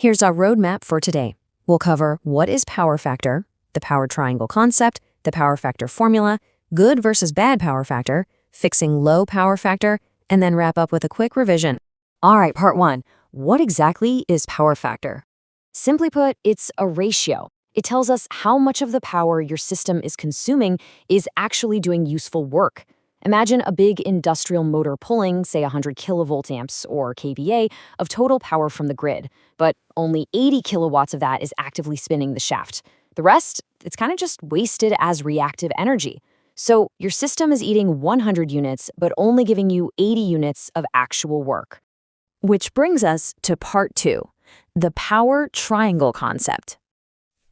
Here's our roadmap for today. We'll cover what is power factor, the power triangle concept, the power factor formula, good versus bad power factor, fixing low power factor, and then wrap up with a quick revision. All right, part one. What exactly is power factor? Simply put, it's a ratio. It tells us how much of the power your system is consuming is actually doing useful work. Imagine a big industrial motor pulling, say 100 kilovolt amps or kVA of total power from the grid, but only 80 kilowatts of that is actively spinning the shaft. The rest, it's kind of just wasted as reactive energy. So your system is eating 100 units, but only giving you 80 units of actual work. Which brings us to part two, the power triangle concept.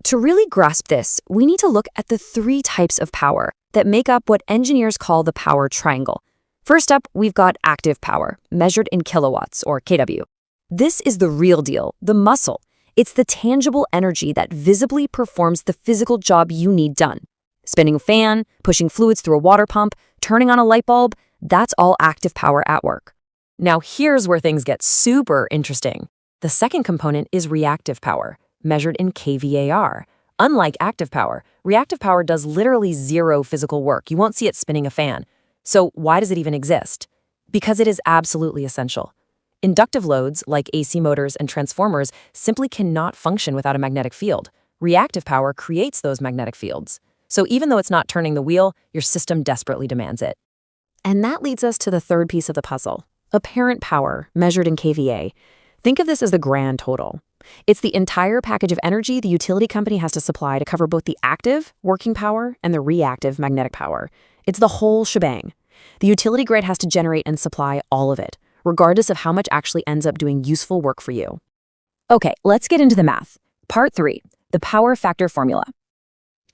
To really grasp this, we need to look at the three types of power that make up what engineers call the power triangle. First up, we've got active power, measured in kilowatts, or kW. This is the real deal, the muscle. It's the tangible energy that visibly performs the physical job you need done. Spinning a fan, pushing fluids through a water pump, turning on a light bulb, that's all active power at work. Now here's where things get super interesting. The second component is reactive power, measured in kVAR. Unlike active power, reactive power does literally zero physical work. You won't see it spinning a fan. So why does it even exist? Because it is absolutely essential. Inductive loads, like AC motors and transformers, simply cannot function without a magnetic field. Reactive power creates those magnetic fields. So even though it's not turning the wheel, your system desperately demands it. And that leads us to the third piece of the puzzle, apparent power, measured in kVA. Think of this as the grand total. It's the entire package of energy the utility company has to supply to cover both the active, working power, and the reactive, magnetic power. It's the whole shebang. The utility grid has to generate and supply all of it, regardless of how much actually ends up doing useful work for you. Okay, let's get into the math. Part three, the power factor formula.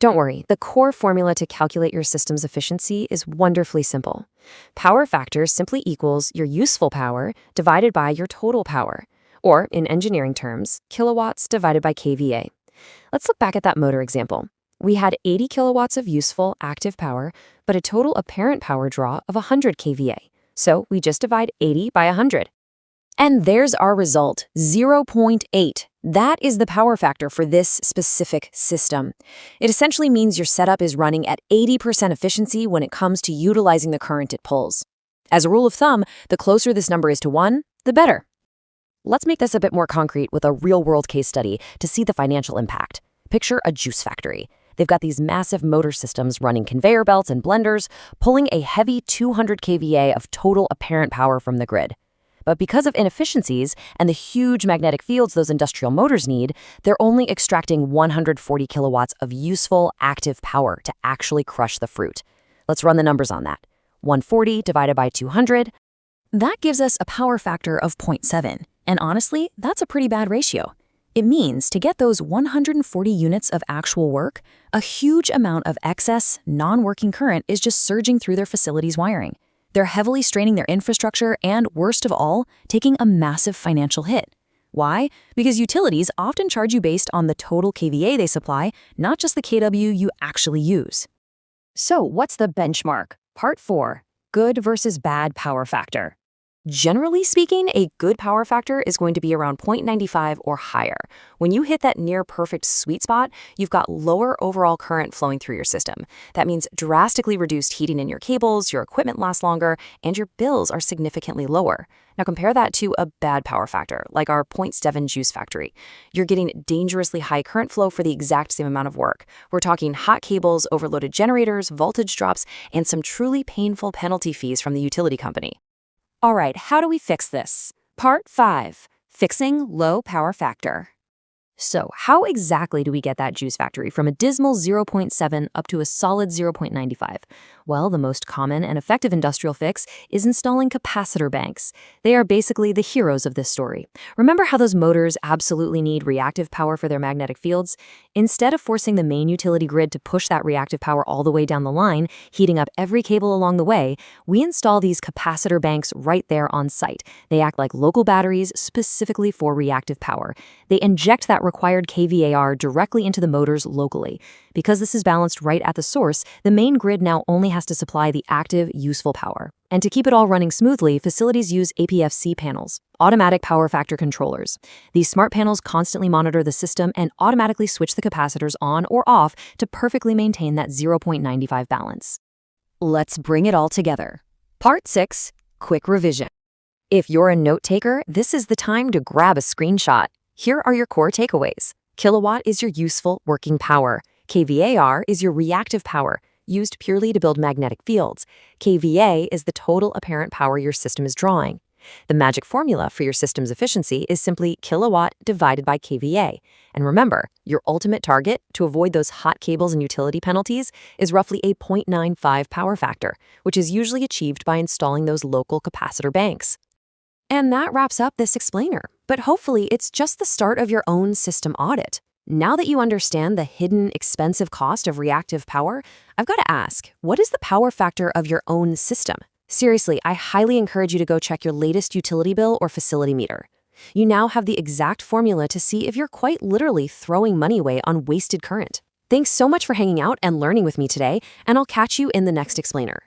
Don't worry, the core formula to calculate your system's efficiency is wonderfully simple. Power factor simply equals your useful power divided by your total power, or in engineering terms, kilowatts divided by kVA. Let's look back at that motor example. We had 80 kilowatts of useful active power, but a total apparent power draw of 100 kVA. So we just divide 80 by 100. And there's our result, 0.8. That is the power factor for this specific system. It essentially means your setup is running at 80% efficiency when it comes to utilizing the current it pulls. As a rule of thumb, the closer this number is to 1, the better. Let's make this a bit more concrete with a real-world case study to see the financial impact. Picture a juice factory. They've got these massive motor systems running conveyor belts and blenders, pulling a heavy 200 kVA of total apparent power from the grid. But because of inefficiencies and the huge magnetic fields those industrial motors need, they're only extracting 140 kilowatts of useful active power to actually crush the fruit. Let's run the numbers on that. 140 divided by 200. That gives us a power factor of 0.7. And honestly, that's a pretty bad ratio. It means to get those 140 units of actual work, a huge amount of excess, non-working current is just surging through their facility's wiring. They're heavily straining their infrastructure and, worst of all, taking a massive financial hit. Why? Because utilities often charge you based on the total kVA they supply, not just the kW you actually use. So what's the benchmark? Part 4, good versus bad power factor. Generally speaking, a good power factor is going to be around 0.95 or higher. When you hit that near-perfect sweet spot, you've got lower overall current flowing through your system. That means drastically reduced heating in your cables, your equipment lasts longer, and your bills are significantly lower. Now compare that to a bad power factor, like our 0.7 juice factory. You're getting dangerously high current flow for the exact same amount of work. We're talking hot cables, overloaded generators, voltage drops, and some truly painful penalty fees from the utility company. All right, how do we fix this? Part 5, fixing low power factor. So how exactly do we get that juice factory from a dismal 0.7 up to a solid 0.95? Well, the most common and effective industrial fix is installing capacitor banks. They are basically the heroes of this story. Remember how those motors absolutely need reactive power for their magnetic fields? Instead of forcing the main utility grid to push that reactive power all the way down the line, heating up every cable along the way, we install these capacitor banks right there on site. They act like local batteries specifically for reactive power. They inject that that required kVAR directly into the motors locally. Because this is balanced right at the source, the main grid now only has to supply the active, useful power. And to keep it all running smoothly, facilities use APFC panels, automatic power factor controllers. These smart panels constantly monitor the system and automatically switch the capacitors on or off to perfectly maintain that 0.95 balance. Let's bring it all together. Part 6, quick revision. If you're a note taker, this is the time to grab a screenshot. Here are your core takeaways. Kilowatt is your useful working power. kVAR is your reactive power, used purely to build magnetic fields. kVA is the total apparent power your system is drawing. The magic formula for your system's efficiency is simply kilowatt divided by kVA. And remember, your ultimate target to avoid those hot cables and utility penalties is roughly a 0.95 power factor, which is usually achieved by installing those local capacitor banks. And that wraps up this explainer, but hopefully it's just the start of your own system audit. Now that you understand the hidden, expensive cost of reactive power, I've got to ask, what is the power factor of your own system? Seriously, I highly encourage you to go check your latest utility bill or facility meter. You now have the exact formula to see if you're quite literally throwing money away on wasted current. Thanks so much for hanging out and learning with me today, and I'll catch you in the next explainer.